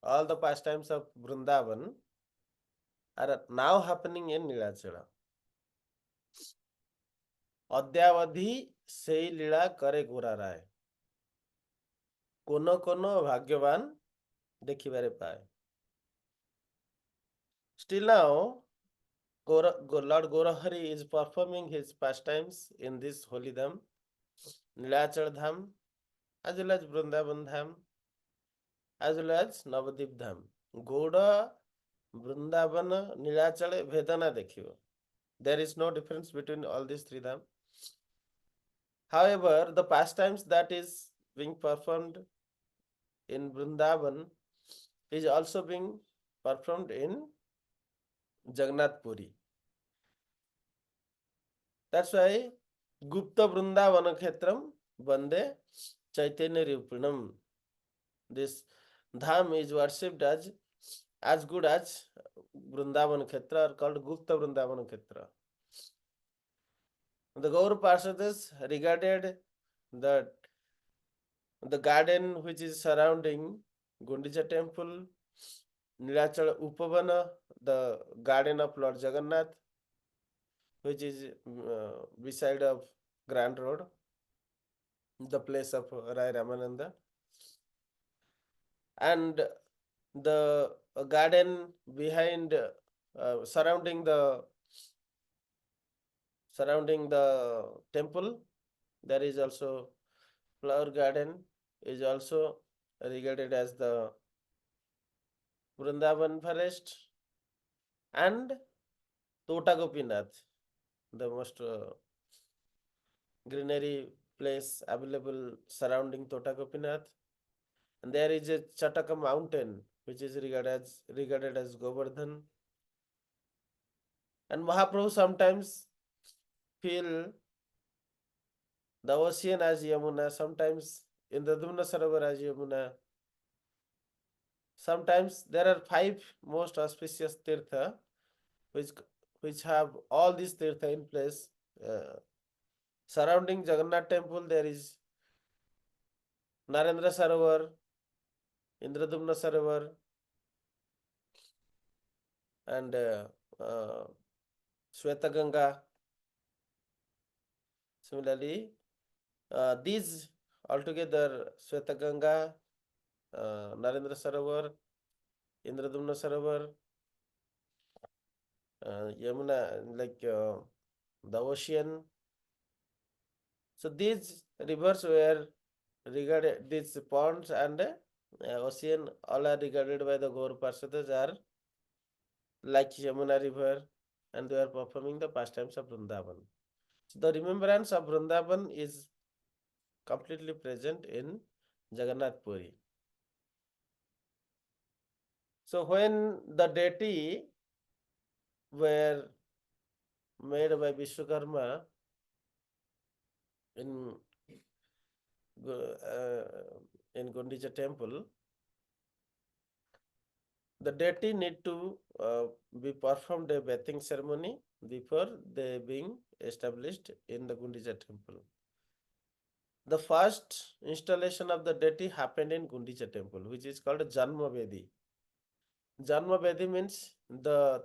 all the pastimes of Vrindavan are now happening in Nilachala. ଅଦ୍ୟାବଧି ସେଇ ଲୀଳା କରେ ଗୋରା ରାୟ କୋନ କୋନ ଭାଗ୍ୟବାନ ଦେଖିବାରେ ପାଏ. Still now, Lord Gorahari is performing his pastimes in this holy dham, Nilachal dham, as well as Vrindavan dham, as well as Navadip dham. Gauda, Vrindavan, Nilachal, Vedana dekhibo. There is no difference between all these three dham. However, the pastimes that is being performed in Vrindavan is also being performed in Jagannath Puri. That's why Gupta Vrindavana Khetram Vande Chaitanya Rupinam. This dham is worshipped as good as Vrindavan Khetra, or called Gupta Vrindavana Khetra. The Gaur Parshadas regarded that the garden which is surrounding Gundicha temple, Nilachal Upavana, the garden of Lord Jagannath, which is beside of Grand Road, the place of Rai Ramananda, and the garden behind, surrounding the temple, there is also flower garden, is also regarded as the Vrindavan forest, and Tota Gopinath, the most greenery place available surrounding Tota Gopinath. And there is a Chataka mountain which is regarded as Govardhan. And Mahaprabhu sometimes feel the ocean as Yamuna, sometimes in the Indradumna Sarovar as Yamuna. Sometimes there are 5 most auspicious tirtha which have all these tirtha in place. Surrounding Jagannath temple there is Narendra Sarovar, Indradumna Sarovar, and Shweta Ganga. Similarly, these altogether, Shweta Ganga, Narendra Sarovar, Indradumna Sarovar, Yamuna, like the ocean. So these rivers were regarded, these ponds and ocean, all are regarded by the Gaur Parshadas are like Yamuna river, and they are performing the pastimes of Vrindavan. So the remembrance of Vrindavan is completely present in Jagannath Puri. So when the deity were made by Vishwakarma in Gundicha temple, the deity need to be performed a bathing ceremony before they being established in the Gundicha temple. The first installation of the deity happened in Gundicha temple, which is called Janma Vedi. Janma Vedi means the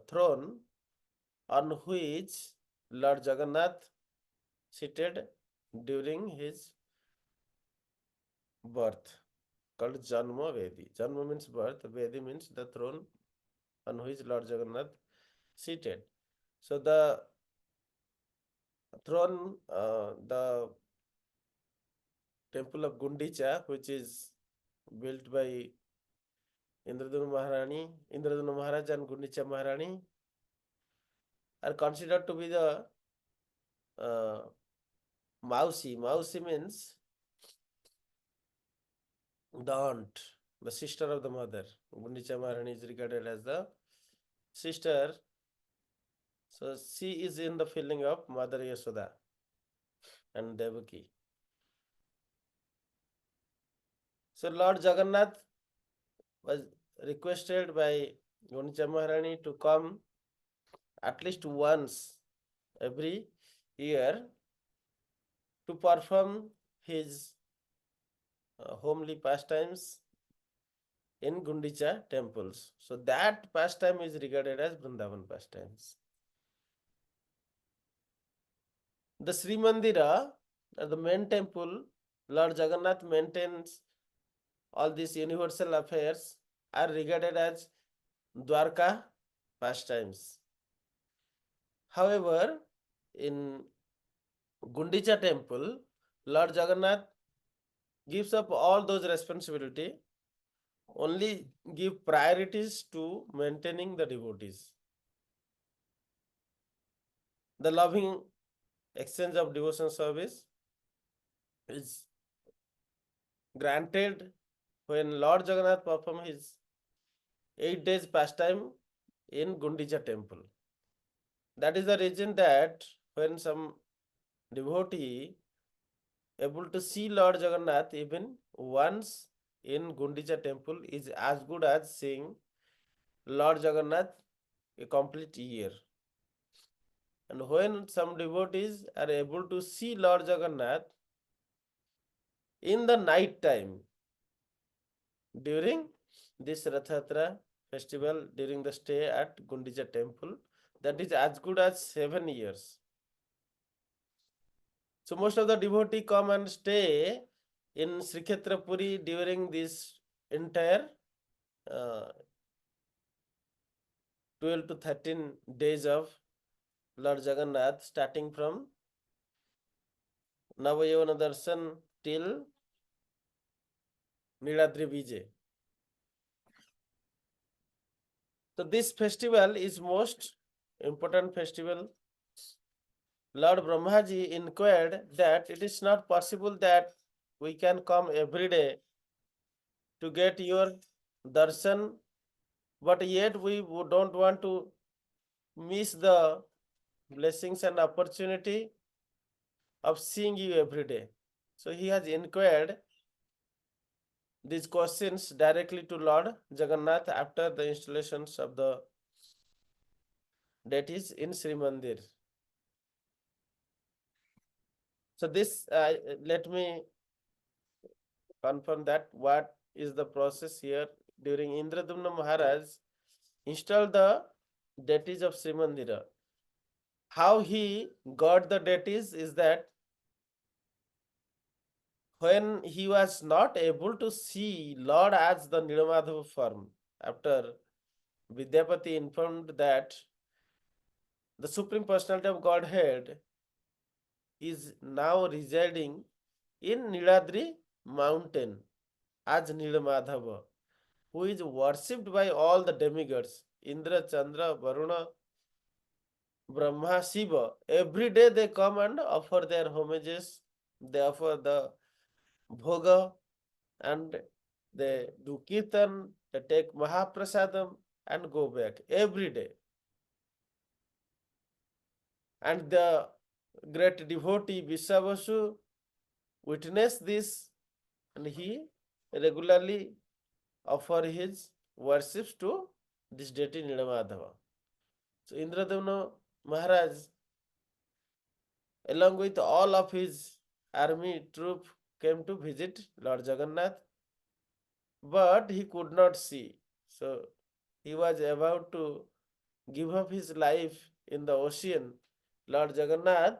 throne on which Lord Jagannath seated during his birth, called Janma Vedi. Janma means birth, Vedi means the throne on which Lord Jagannath seated. So the throne, the temple of Gundicha, which is built by Indradunu Maharaj and Gundicha Maharani, are considered to be the Mausi. Mausi means the aunt, the sister of the mother. Gundicha Maharani is regarded as the sister. So she is in the feeling of Mother Yashoda and Devaki. So Lord Jagannath was requested by Gundicha Maharani to come at least once every year to perform his homely pastimes in Gundicha temples. So that pastime is regarded as Vrindavan pastimes. The Sri Mandira, the main temple, Lord Jagannath maintains all these universal affairs are regarded as Dwarka pastimes. However, in Gundicha temple, Lord Jagannath gives up all those responsibility, only give priorities to maintaining the devotees. The loving exchange of devotion service is granted when Lord Jagannath performs his 8 days pastime in Gundicha temple. That is the reason that when some devotee able to see Lord Jagannath even once in Gundicha temple is as good as seeing Lord Jagannath a complete year. And when some devotees are able to see Lord Jagannath in the night time during this Rathatra festival, during the stay at Gundicha temple, that is as good as 7 years. So most of the devotee come and stay in Sri Kshetra Puri during this entire uh, 12 to 13 days of Lord Jagannath, starting from Navayavana Darshan till Niladri Vijay. So this festival is most important festival. Lord Brahmaji inquired that it is not possible that we can come every day to get your darshan, but yet we don't want to miss the blessings and opportunity of seeing you every day. So he has inquired these questions directly to Lord Jagannath after the installations of the deities in Sri Mandir. So this, let me confirm that what is the process here. During Indradumna Maharaj installed the deities of Sri Mandira. How he got the deities is that when he was not able to see Lord as the Nilamadhava form, after Vidyapati informed that the Supreme Personality of Godhead is now residing in Niladri mountain as Nilamadhava, who is worshipped by all the demigods, Indra, Chandra, Varuna, Brahma, Shiva. Every day they come and offer their homages, they offer the bhoga, and they do kirtan, they take Mahaprasadam and go back every day. And the great devotee Vishwavasu witnessed this, and he regularly offer his worships to this deity Nilamadhava. So Indradevna Maharaj, along with all of his army troop, came to visit Lord Jagannath, but he could not see. So he was about to give up his life in the ocean. Lord Jagannath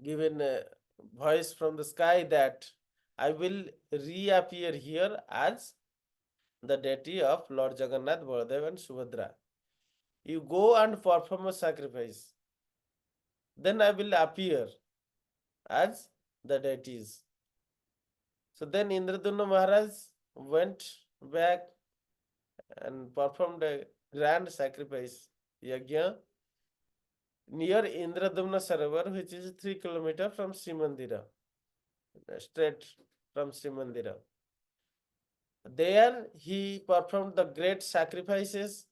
given a voice from the sky that I will reappear here as the deity of Lord Jagannath, Baladev and Subhadra. You go and perform a sacrifice. Then I will appear as the deities. So then Indradumna Maharaj went back and performed a grand sacrifice yajna near Indradumna Sarovar, which is 3 kilometers from Sri Mandira, straight from Sri Mandira. There he performed the great sacrifices.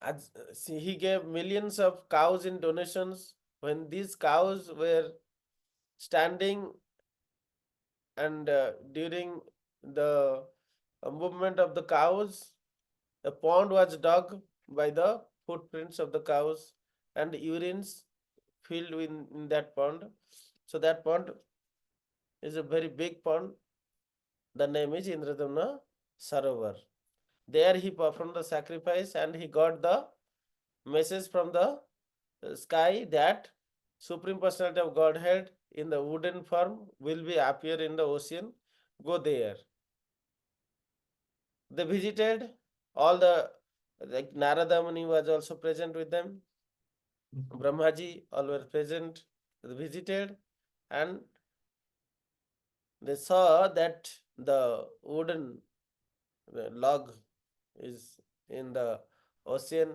As, he gave millions of cows in donations. When these cows were standing and during the movement of the cows, the pond was dug by the footprints of the cows and urines filled in that pond. So that pond is a very big pond. The name is Indradumna Sarovar. There he performed the sacrifice and he got the message from the sky that Supreme Personality of Godhead in the wooden form will be appear in the ocean. Go there. They visited all the, like Narada Muni was also present with them. Brahmaji all were present. They visited and they saw that the wooden log is in the ocean,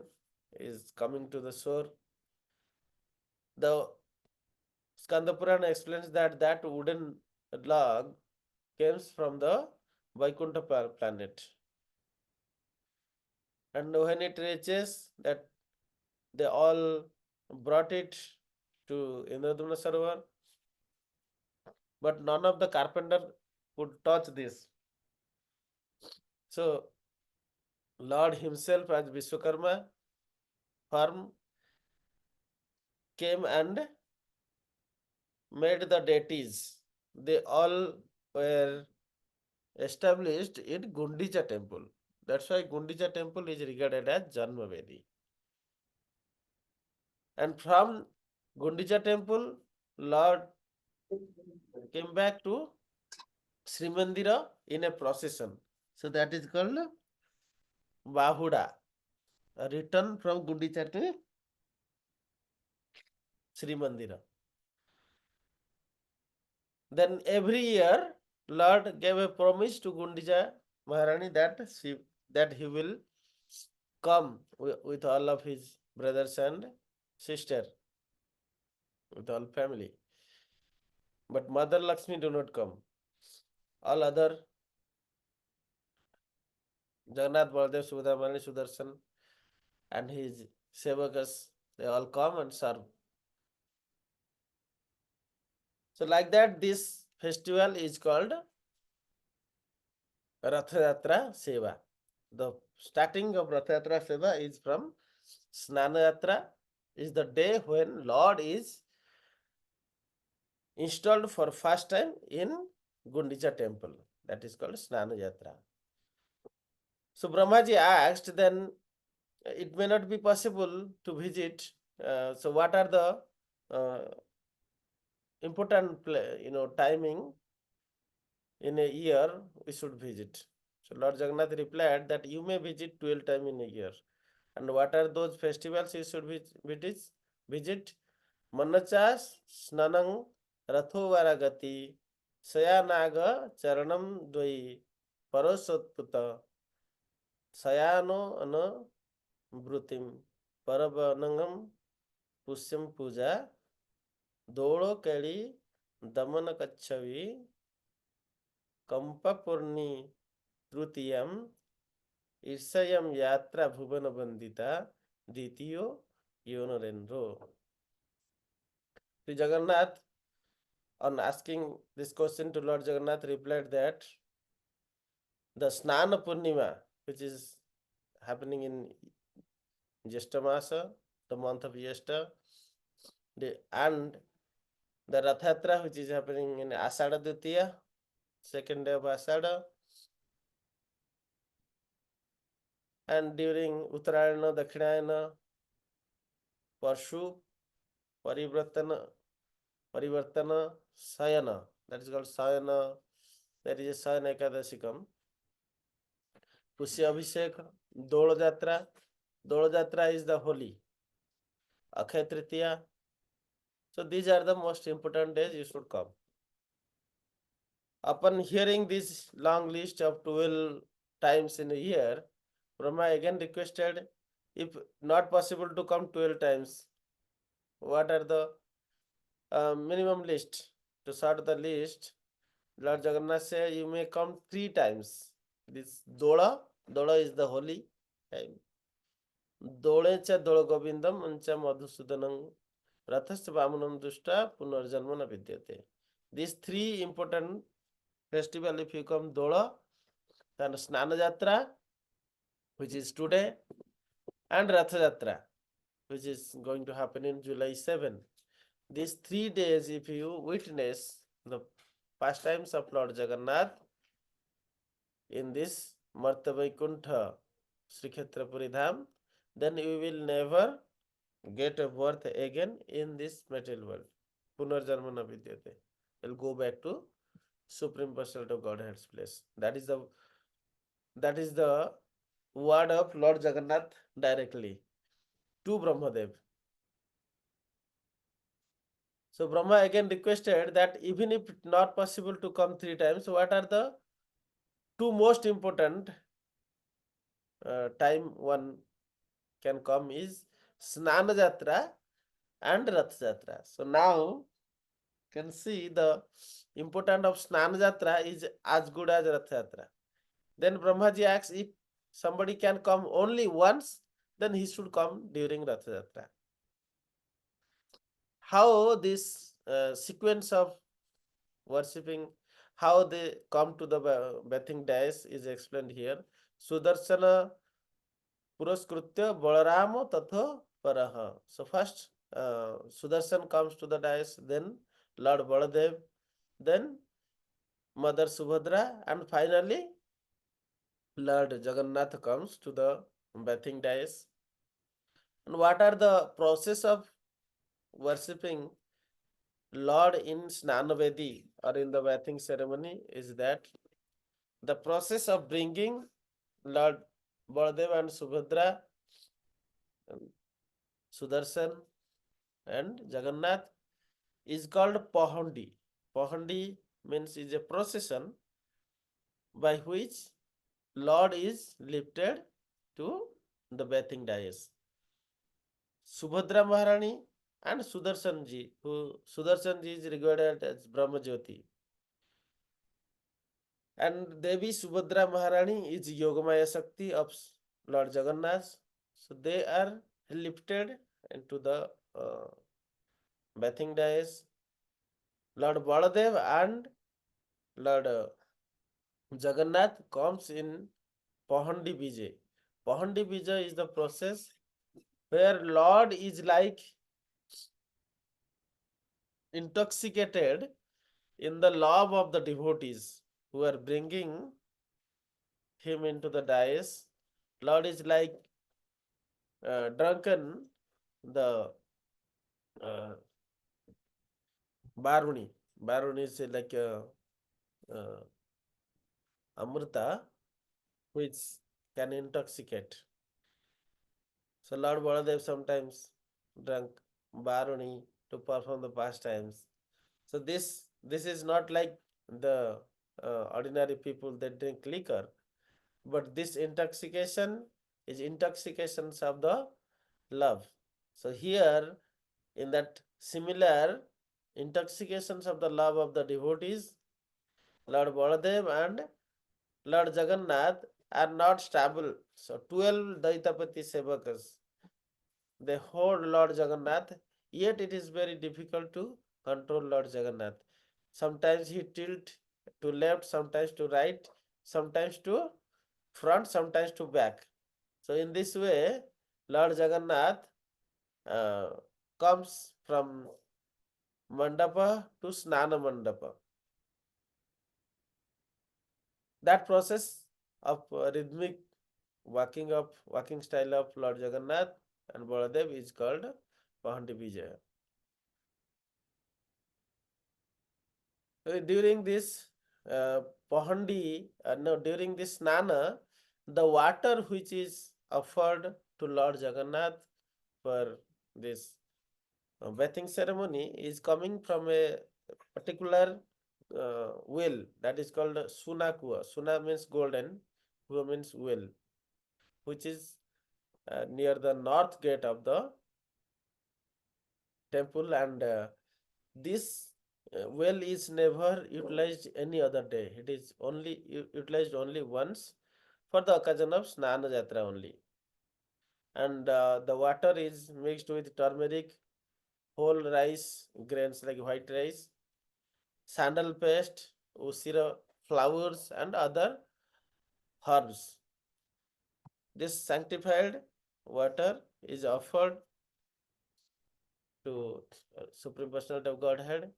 is coming to the shore. The Skanda Purana explains that that wooden log comes from the Vaikuntha planet. And when it reaches that, they all brought it to Indradumna Sarovar, but none of the carpenter could touch this. So Lord himself as Vishwakarma form came and made the deities. They all were established in Gundicha temple. That's why Gundicha temple is regarded as Janma Vedi. And from Gundicha temple, Lord came back to Srimandira in a procession. So that is called Bahuda. A return from Gundicha to Srimandira. Then every year, Lord gave a promise to Gundicha Maharani that he will come with all of his brothers and sister, with all family. But Mother Lakshmi do not come. All other Jagannath, Baladev, Subhadra, Sudarshan and his Sevakas, they all come and serve. So like that, this festival is called Ratha Yatra Seva. The starting of Ratha Yatra Seva is from Snana Yatra, is the day when Lord is installed for first time in Gundicha temple. That is called Snana Yatra. So Brahmaji asked, then it may not be possible to visit. So what are the important timing in a year we should visit? So Lord Jagannath replied that you may visit 12 times in a year. And what are those festivals you should visit? Manachas Snanang Ratho Varagati Sayanaga Charanam Dvai Parosotputa Sayano Ana Brutim Parabanangam Pusyam Puja Dolo Kali Damana Kachavi Kampapurni Trutiyam Irsayam Yatra Bhuvana Bandita Ditiyo Yonorendro. Sri Jagannath, on asking this question to Lord Jagannath, replied that the Snana Purnima, which is happening in Jyeshta Masa, the month of Jyeshta, and the Rathatra, which is happening in Asada Dutiya, second day of Asada, and during Uttarayana, Dakshinayana, Parshu, Parivartana, Sayana, that is called Sayana, there is a Sayana Ekadasikam, Pusya Abhishek, Dola Jatra. Dola Jatra is the holy. Akhay Tritiya. So these are the most important days you should come. Upon hearing this long list of 12 times in a year, Brahma again requested, if not possible to come 12 times, what are the minimum list? To sort the list, Lord Jagannath said, you may come 3 times. This Dola is the holy time. Dolecha Dola Govindam Ancha Madhusudanam Rathasya Vamanam Dushta Punarjanmana Vidyate. These 3 important festival, if you come Dola, then Snana Jatra, which is today, and Ratha Jatra, which is going to happen in July 7. These 3 days, if you witness the pastimes of Lord Jagannath in this Martya Vaikuntha Sri Kshetrapuri Dham, then we will never get a birth again in this material world. Punarjanma na vidyate. We'll go back to Supreme Personality of Godhead's place. That is the word of Lord Jagannath directly to Brahmadev. So Brahma again requested that even if not possible to come 3 times, what are the two most important time one can come is Snana Jatra and Rath Jatra. So now can see the importance of Snana Jatra is as good as Rath Jatra. Then Brahmaji asks if somebody can come only once, then he should come during Rath Jatra. How this sequence of worshipping, how they come to the bathing dais is explained here. Sudarshana Puraskritya Balarama Tatha Paraha. So first Sudarshan comes to the dais, then Lord Baladev, then Mother Subhadra, and finally Lord Jagannath comes to the bathing dais. And what are the process of worshipping Lord in Snanavedi or in the bathing ceremony is that the process of bringing Lord Baladev and Subhadra, Sudarshan and Jagannath is called Pahandi. Pahandi means is a procession by which Lord is lifted to the bathing dais. Subhadra Maharani and Sudarshan ji, who Sudarshan ji is regarded as Brahma Jyoti. And Devi Subhadra Maharani is Yogamaya Shakti of Lord Jagannath. So they are lifted into the bathing dais. Lord Baladev and Lord Jagannath comes in Pahandi Vijay. Pahandi Vijay is the process where Lord is like intoxicated in the love of the devotees who are bringing him into the dais. Lord is like drunken the uh, Baruni. Baruni is like uh, Amrita, which can intoxicate. So Lord Baladev sometimes drank Baruni to perform the pastimes. So this is not like the ordinary people that drink liquor, but this intoxication is intoxications of the love. So here in that similar intoxications of the love of the devotees, Lord Baladev and Lord Jagannath are not stable. So 12 Daitapati Sevakas, they hold Lord Jagannath, yet it is very difficult to control Lord Jagannath. Sometimes he tilt to left, sometimes to right, sometimes to front, sometimes to back. So in this way, Lord Jagannath uh, comes from Mandapa to Snana Mandapa. That process of rhythmic walking style of Lord Jagannath and Baladev is called Pahandi Vijaya. During this Pahandi, no, during this Snana, the water which is offered to Lord Jagannath for this bathing ceremony is coming from a particular well that is called Suna Kua. Suna means golden, Kua means well, which is near the north gate of the temple, and this well is never utilized any other day. It is only utilized only once for the occasion of Snana Jatra only. And the water is mixed with turmeric, whole rice grains like white rice, sandal paste, usira flowers, and other herbs. This sanctified water is offered to Supreme Personality of Godhead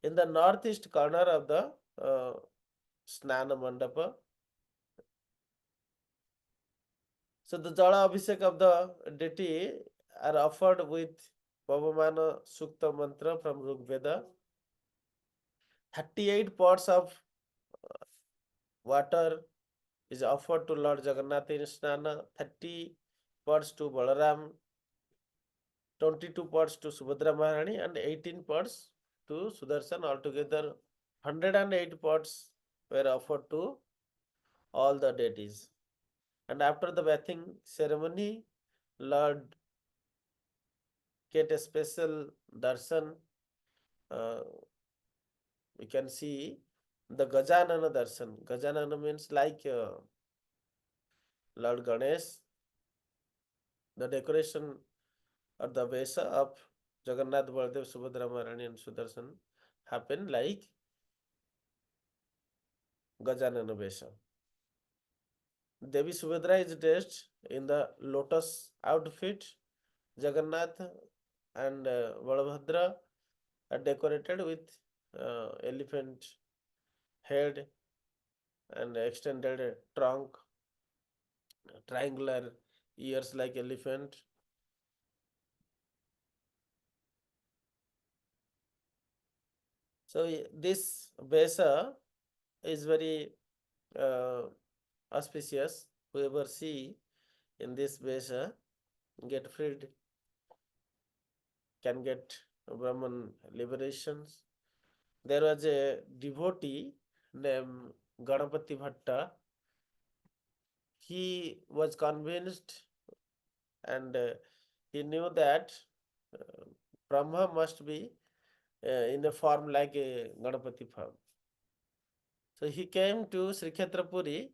in the northeast corner of the uh, Snana Mandapa. So the Jala Abhishek of the deity are offered with Pavamana Sukta mantra from Rigveda. 38 pots of water is offered to Lord Jagannath in Snana, 30 pots to Balaram, 22 pots to Subhadra Maharani, and 18 pots to Sudarshan. Altogether, 108 pots were offered to all the deities. And after the bathing ceremony, Lord get a special darshan. Uh, we can see the Gajanana darshan. Gajanana means like Lord Ganesh. The decoration or the Vesa of Jagannath, Baldev, Subhadra Maharani and Sudarshan happen like Gajanana Vesa. Devi Subhadra is dressed in the lotus outfit. Jagannath and Balabhadra are decorated with elephant head and extended trunk, triangular ears like elephant. So this Vesa is very uh, auspicious. Whoever see in this Vesa get freed, can get Brahman liberations. There was a devotee named Ganapati Bhatta. He was convinced and he knew that uh, Brahma must be in a form like a Ganapati form. So he came to Sri Kshetrapuri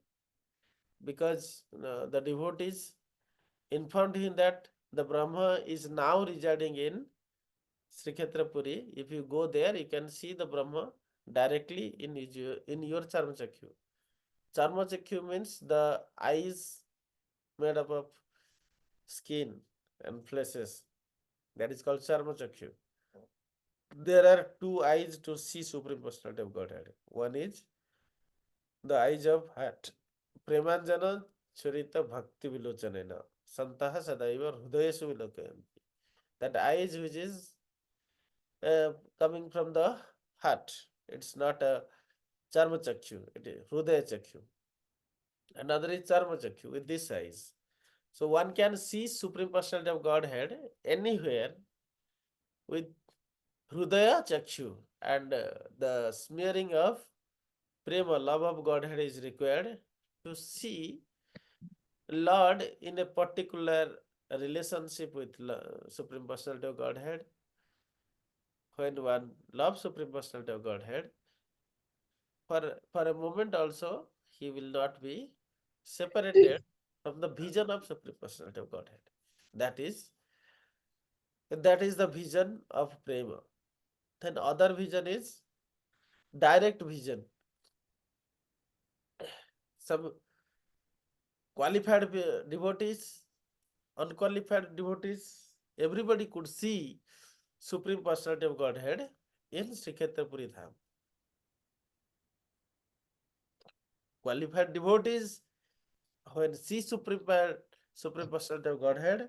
because the devotees informed him that the Brahma is now residing in Sri Kshetrapuri. If you go there, you can see the Brahma directly in your Charmachakyu. Charmachakyu means the eyes made up of skin and fleshes. That is called Charmachakyu. There are two eyes to see Supreme Personality of Godhead. One is the eyes of heart. Premanjana Charita Bhakti Vilochanena. Santaha Sadaiva Hrudayesu Vilokayanti. That eyes which is coming from the heart. It's not a Charma Chakyu, it is Hrudaya Chakyu. Another is Charma Chakyu with this eyes. So one can see Supreme Personality of Godhead anywhere with Hrudaya Chakyu, and the smearing of Prema, love of Godhead is required to see Lord in a particular relationship with Supreme Personality of Godhead. When one loves Supreme Personality of Godhead, for a moment also, he will not be separated from the vision of Supreme Personality of Godhead. That is, that is the vision of Prema. Then other vision is direct vision. Some qualified devotees, unqualified devotees, everybody could see Supreme Personality of Godhead in Sri Kshetrapuri Dham. Qualified devotees, when see Supreme Personality of Godhead,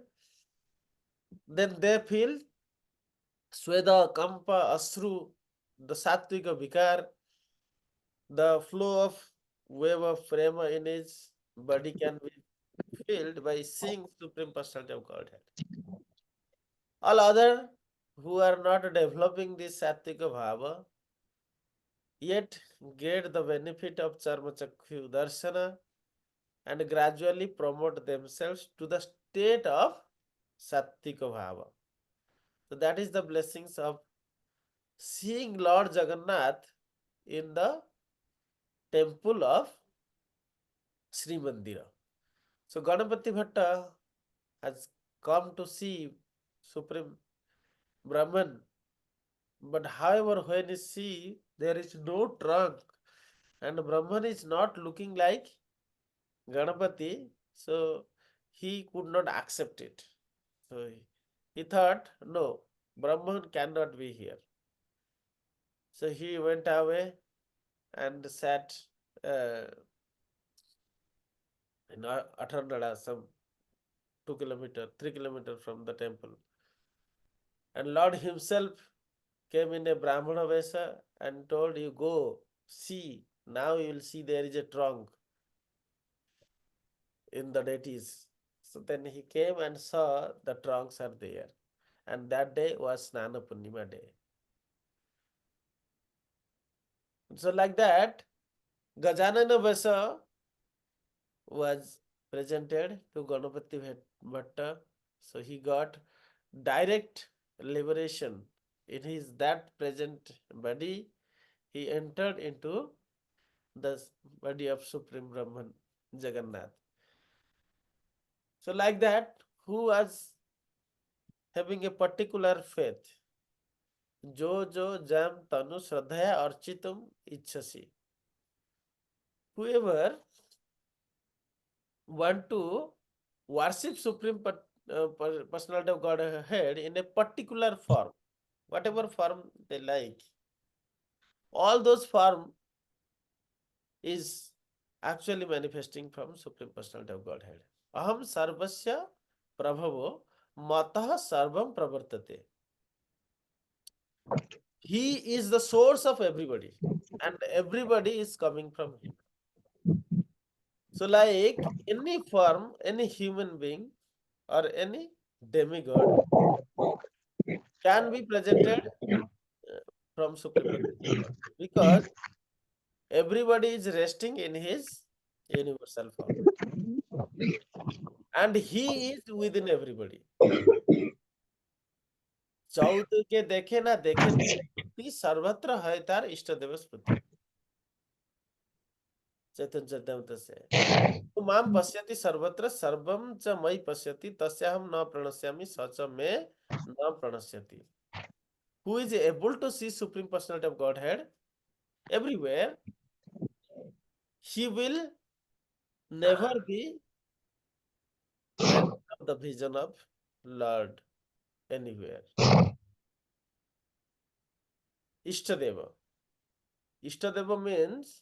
then they feel Sweda, Kampa, Asru, the Sattvika Vikar, the flow of wave of prema in his body can be filled by seeing Supreme Personality of Godhead. All other who are not developing this Sattvika Bhava yet get the benefit of Charmachakyu Darshana and gradually promote themselves to the state of Sattvika Bhava. So that is the blessings of seeing Lord Jagannath in the temple of Sri Mandira. So Ganapati Bhatta has come to see Supreme Brahman, but however, when he see there is no trunk and Brahman is not looking like Ganapati, so he could not accept it. So he thought, no, Brahman cannot be here. So he went away and sat uh, in Atharnada, some 2 kilometers, 3 kilometers from the temple. And Lord himself came in a Brahmana Vesa and told, you go, see, now you will see there is a trunk in the deities. So then he came and saw the trunks are there. And that day was Snana Purnima day. So like that, Gajanana Vesa was presented to Ganapati Bhatta. So he got direct liberation in his that present body. He entered into the body of Supreme Brahman, Jagannath. So like that, who was having a particular faith, जो जो जम तनु श्रद्धया अर्चितुम इच्छसि, whoever want to worship Supreme Personality of Godhead in a particular form, whatever form they like, all those form is actually manifesting from Supreme Personality of Godhead. Aham sarvasya prabhavo matah sarvam pravartate. He is the source of everybody, and everybody is coming from him. So, like any form, any human being or any demigod can be presented from Supreme Personality of God, because everybody is resting in his universal form, and he is within everybody. चौदह देखे ना देखे स्फूर्ति सर्वत्र है तार इष्ट देव स्फूर्ति चैतन्य चैतन्य से तो माम पश्यति सर्वत्र सर्वम च मयि पश्यति तस्याहम न प्रणश्यामि स च मे न प्रणश्यति. Who is able to see Supreme Personality of Godhead everywhere, he will never be away from the vision of Lord anywhere. Ishtadeva. Ishtadeva means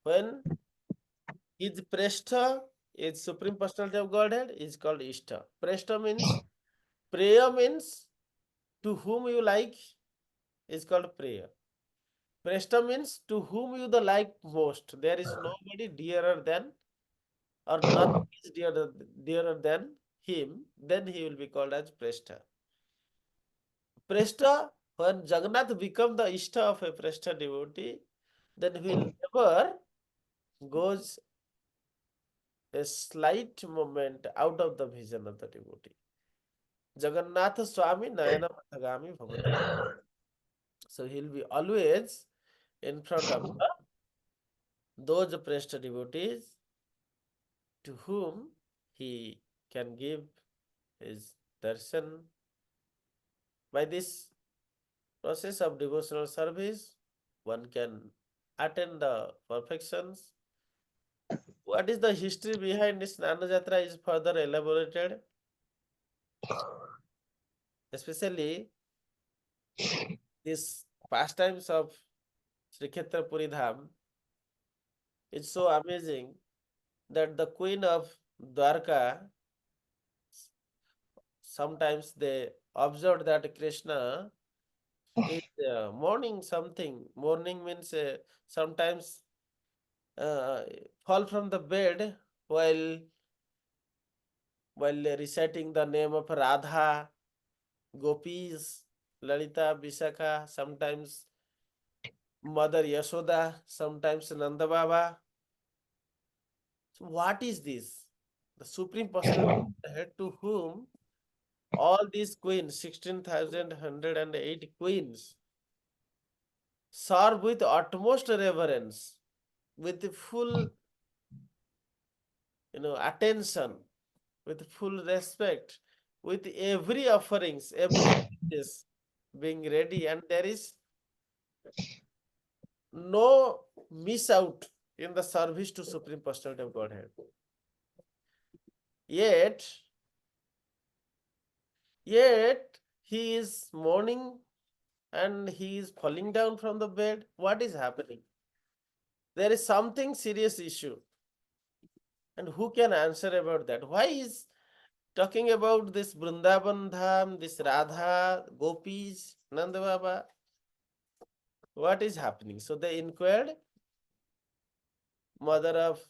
when his Prestha is Supreme Personality of Godhead is called Ishta. Prestha means prayer, means to whom you like is called prayer. Prestha means to whom you the like most. There is nobody dearer than, or nothing is dearer than him, then he will be called as Prestha. Prestha, when Jagannath become the Ishta of a Prestha devotee, then he will never goes a slight moment out of the vision of the devotee. Jagannath Swami Nayana Pathagami Bhavati. So he will be always in front of those Prestha devotees to whom he can give his darshan. By this process of devotional service, one can attain the perfections. What is the history behind this Snana Jatra is further elaborated, especially these pastimes of Sri Kshetra Puri Dham. It's so amazing that the queen of Dwarka, sometimes they observed that Krishna is mourning something. Mourning means sometimes uh, fall from the bed while reciting the name of Radha, Gopis, Lalita, Visakha, sometimes Mother Yashoda, sometimes Nanda Baba. So what is this? The Supreme Personality to whom all these queens, 16,108 queens, serve with utmost reverence, with full attention, with full respect, with every offerings, every practice being ready, and there is no miss out in the service to Supreme Personality of Godhead. Yet he is mourning and he is falling down from the bed. What is happening? There is something serious issue. And who can answer about that? Why is talking about this Vrindavan Dham, this Radha, Gopis, Nanda Baba? What is happening? So they inquired, mother of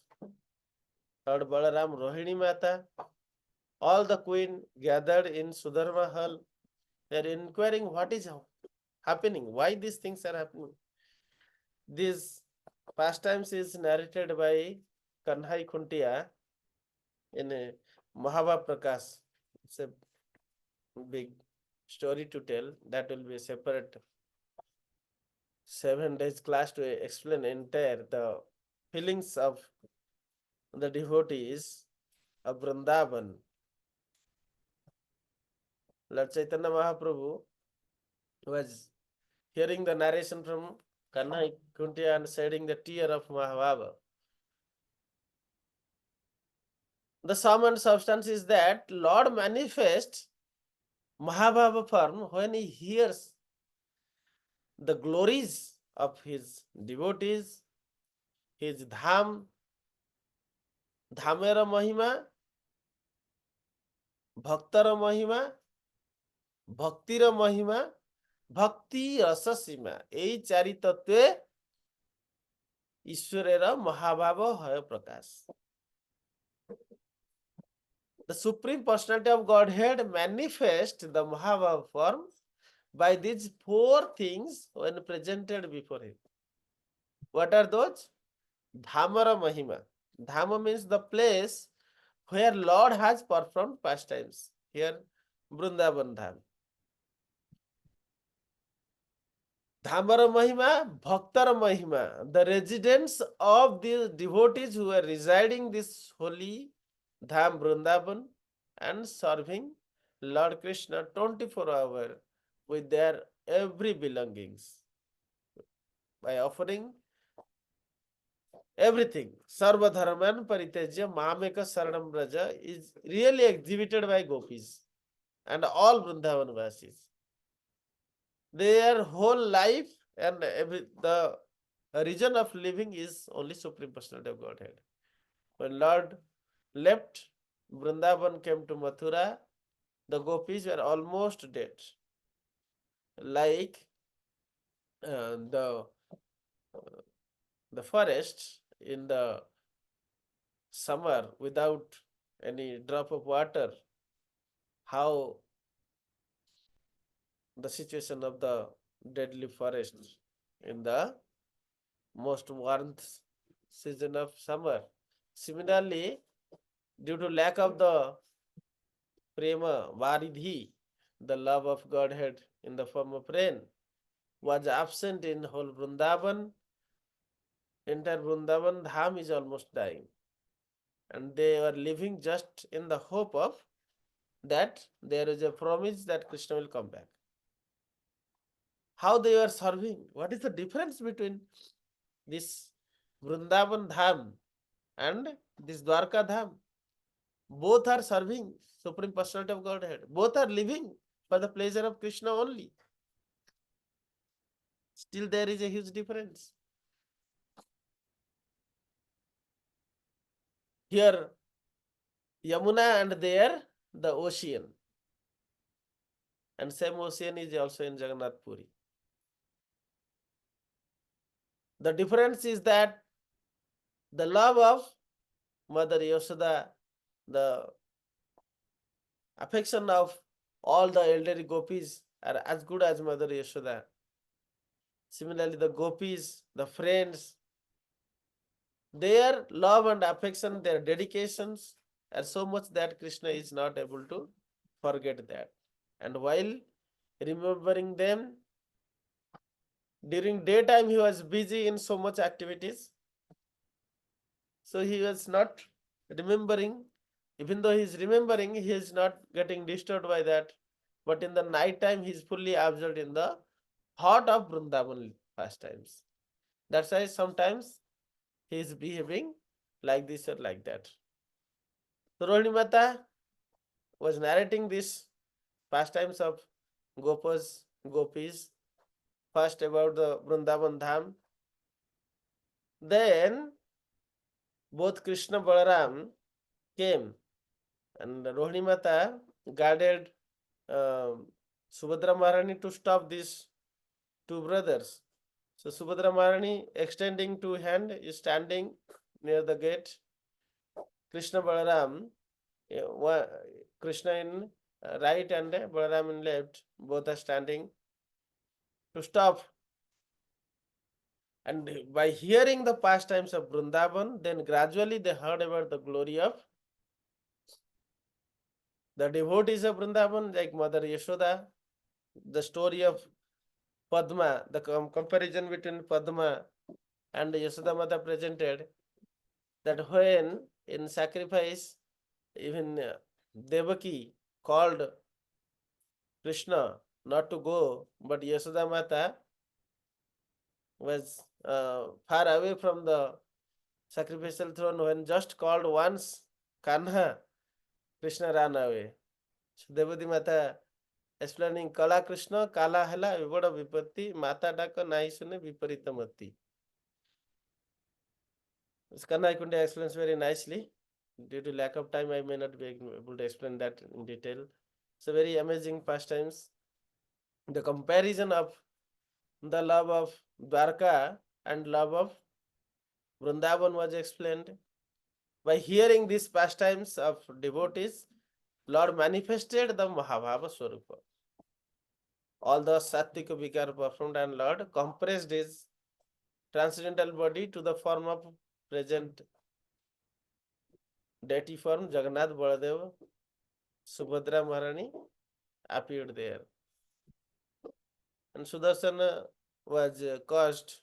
Lord Balaram, Rohini Mata, all the queen gathered in Sudharma hall. They are inquiring what is happening, why these things are happening. This pastimes is narrated by Kanhai Khuntia in a Mahabha Prakash. It's a big story to tell. That will be a separate 7 days class to explain entire the feelings of the devotees of Vrindavan. Lord Chaitanya Mahaprabhu was hearing the narration from Kanhai Kuntiya and shedding the tear of Mahababa. The sum and substance is that Lord manifests Mahababa form when he hears the glories of his devotees, his dham, dhamera mahima, bhaktara mahima, bhaktira mahima, ভক্তি রসসীমা এই চারি তত্ত্বে ঈশ্বরের মহাভাব হয় প্রকাশ The Supreme Personality of Godhead manifests the Mahabhav form by these four things when presented before him. What are those? Dhamara Mahima. Dhama means the place where Lord has performed pastimes. Here, Vrindavan Dham. Dhamara Mahima, Bhaktara Mahima, the residents of the devotees who are residing this holy Dham Vrindavan and serving Lord Krishna 24 hours with their every belongings by offering everything. Sarva Dharman Paritejya Mameka Saranam Braja is really exhibited by gopis and all Vrindavan Vasis. Their whole life and the region of living is only Supreme Personality of Godhead. When Lord left Vrindavan, came to Mathura, the gopis were almost dead. Like the forest in the summer without any drop of water, how the situation of the deadly forest in the most warmth season of summer. Similarly, due to lack of the prema varidhi, the love of Godhead in the form of rain, was absent in whole Vrindavan. Entire Vrindavan Dham is almost dying. And they were living just in the hope of that there is a promise that Krishna will come back. How they were serving? What is the difference between this Vrindavan Dham and this Dwarka Dham? Both are serving Supreme Personality of Godhead. Both are living for the pleasure of Krishna only. Still there is a huge difference. Here, Yamuna and there, the ocean. And same ocean is also in Jagannath Puri. The difference is that the love of Mother Yashoda, the affection of all the elderly gopis are as good as Mother Yashoda. Similarly, the gopis, the friends, their love and affection, their dedications are so much that Krishna is not able to forget that. And while remembering them, during daytime he was busy in so much activities. So he was not remembering. Even though he is remembering, he is not getting disturbed by that. But in the night time, he is fully absorbed in the thought of Vrindavan pastimes. That's why sometimes he is behaving like this or like that. So Rohini Mata was narrating this pastimes of Gopis, first about the Vrindavan Dham. Then both Krishna Balaram came, and Rohini Mata guarded Subhadra Maharani to stop these two brothers. So Subhadra Maharani, extending two hand, is standing near the gate. Krishna Balaram, Krishna in right and Balaram in left, both are standing to stop. And by hearing the pastimes of Vrindavan, then gradually they heard about the glory of the devotees of Vrindavan, like Mother Yashoda, the story of Padma, the comparison between Padma and Yashoda Mata presented that when in sacrifice, even Devaki called Krishna not to go, but Yashoda Mata was far away from the sacrificial throne. When just called once, Kanha, Krishna ran away. So Devati Mata explaining Kala Krishna, Kala Hela, Vibhoda Vipatti, Mata Daka Naisune Viparitamati. Kanha Kunda explains very nicely. Due to lack of time, I may not be able to explain that in detail. It's a very amazing pastimes. The comparison of the love of Dwarka and love of Vrindavan was explained. By hearing these pastimes of devotees, Lord manifested the Mahabhava Swarupa. All the Sattvika Vikar performed and Lord compressed his transcendental body to the form of present deity form. Jagannath, Baladeva, Subhadra Maharani appeared there. And Sudarsana was caused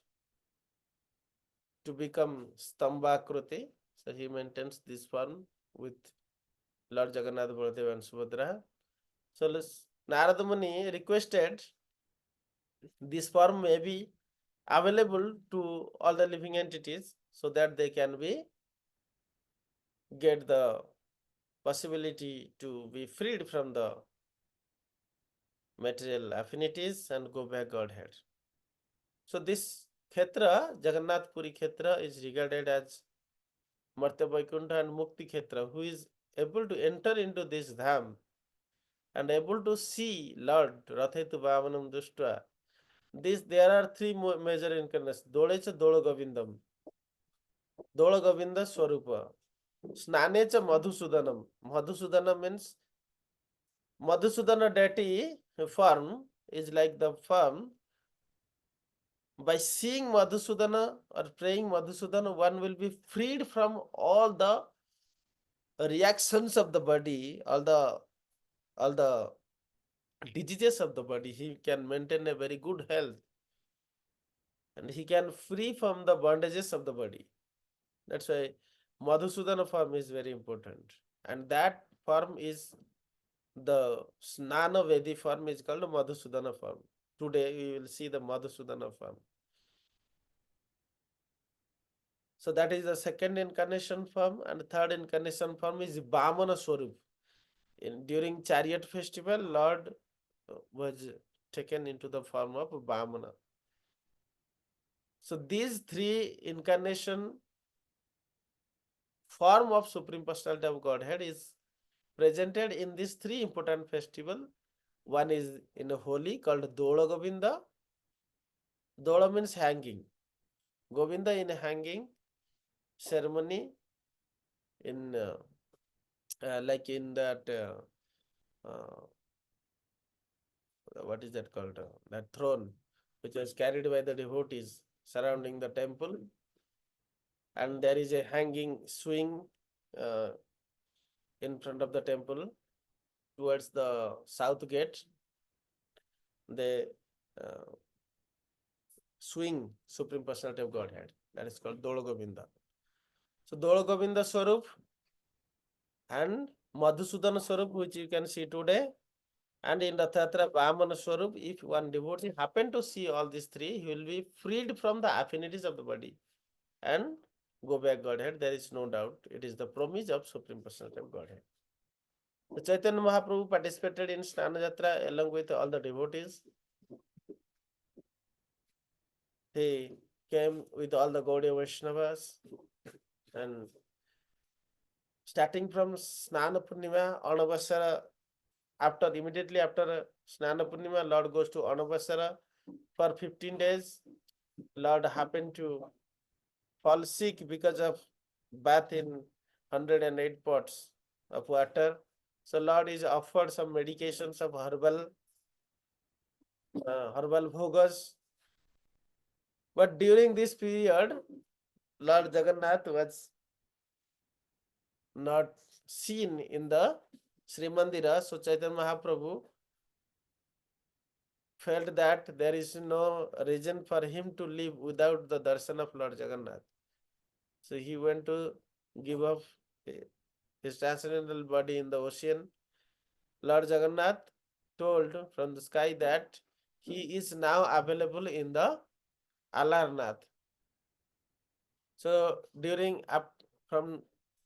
to become Stambakruti. So he maintains this form with Lord Jagannath, Baladeva and Subhadra. So Narada Muni requested this form may be available to all the living entities so that they can be get the possibility to be freed from the material affinities and go back Godhead. So this Khetra, Jagannath Puri Khetra, is regarded as Martya Vaikuntha and Mukti Khetra, who is able to enter into this dham and able to see Lord Rathetu Bhavanam Dushtva. There are three major incarnations. Dolecha Dolo Govindam. Dola Govinda Swarupa. Snanecha Madhusudanam. Madhusudanam means Madhusudana deity form is like the form. By seeing Madhusudana or praying Madhusudana, one will be freed from all the reactions of the body, all the diseases of the body. He can maintain a very good health and he can free from the bondages of the body. That's why Madhusudana form is very important. And that form is the Snana Vedi form is called Madhusudana form. Today we will see the Madhusudana form. So that is the second incarnation form, and the third incarnation form is Vamana Swarup. During chariot festival, Lord was taken into the form of Vamana. So these three incarnation form of Supreme Personality of Godhead is presented in these three important festival. One is in a holy called Dola Govinda. Dola means hanging. Govinda in a hanging ceremony in like in that what is that called? That throne which was carried by the devotees surrounding the temple, and there is a hanging swing uh, in front of the temple towards the south gate. They uh, swing Supreme Personality of Godhead. That is called Dola Govinda. So Dola Govinda Swarup and Madhusudana Swarup, which you can see today, and in Rathatra Vamana Swarup, if one devotee happen to see all these three, he will be freed from the affinities of the body and go back Godhead. There is no doubt. It is the promise of Supreme Personality of Godhead. The Chaitanya Mahaprabhu participated in Snana Jatra along with all the devotees. He came with all the Gaudiya Vaishnavas, and starting from Snana Purnima, Anavasara, immediately after Snana Purnima, Lord goes to Anavasara for 15 days. Lord happened to fall sick because of bath in 108 pots of water. So Lord is offered some medications of herbal bhogas. But during this period, Lord Jagannath was not seen in the Sri Mandira. So Chaitanya Mahaprabhu felt that there is no reason for him to live without the darshan of Lord Jagannath. So he went to give up his transcendental body in the ocean. Lord Jagannath told from the sky that he is now available in the Alarnath. So during up from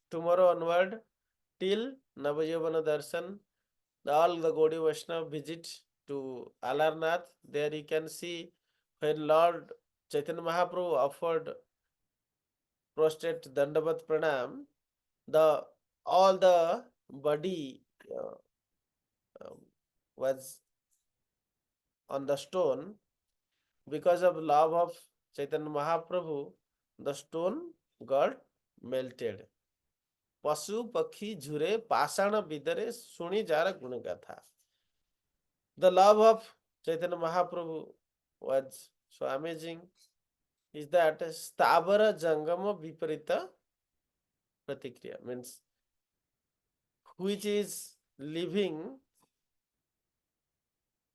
tomorrow onward till Navayavana Darshan, all the Gaudiya Vaishnava visit to Alarnath. There you can see when Lord Chaitanya Mahaprabhu offered prostrate Dandavat Pranam, the all the body um, was on the stone. Because of love of Chaitanya Mahaprabhu, the stone got melted. Pasu Pakhi Jhure Pasana Bidare Suni Jara Gunagatha. The love of Chaitanya Mahaprabhu was so amazing is that Stavara Jangama Viparita Pratikriya means which is living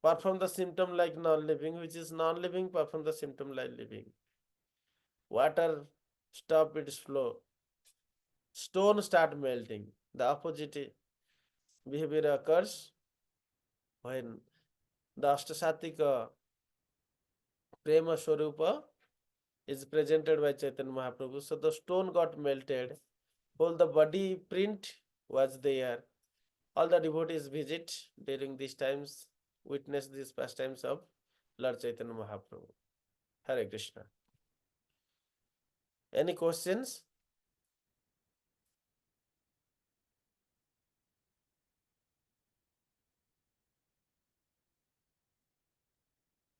perform the symptom like non-living, which is non-living perform the symptom like living. Water stop its flow. Stone start melting. The opposite behavior occurs when the Ashtasatika Prema Swarupa is presented by Chaitanya Mahaprabhu. So the stone got melted. Whole the body print was there. All the devotees visit during these times, witness these pastimes of Lord Chaitanya Mahaprabhu. Hare Krishna. Any questions?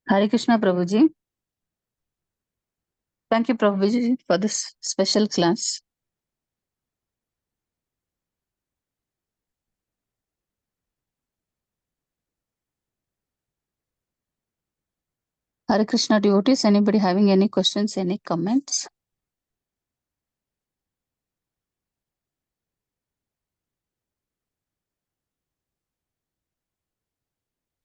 Hare Krishna Prabhuji. Thank you, Prabhuji, for this special class. Hare Krishna devotees, anybody having any questions, any comments?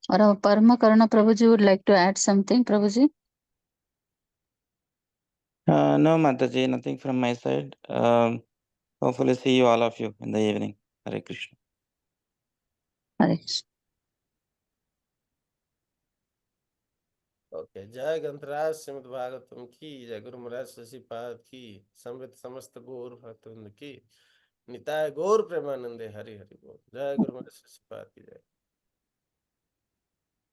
Or our Parama Karuna Prabhuji would like to add something, Prabhuji? No, Mataji, nothing from my side. Hopefully see you all of you in the evening. Hare Krishna. Hare Krishna. Okay. जय ग्रंथराज श्रीमद् भागवतम की, जय गुरु महाराज शशिपाद की, समवेत समस्त गौर भक्तवृंद की, निताय गौर प्रेमानंदे हरि हरि बोल। जय गुरु महाराज शशिपाद की जय।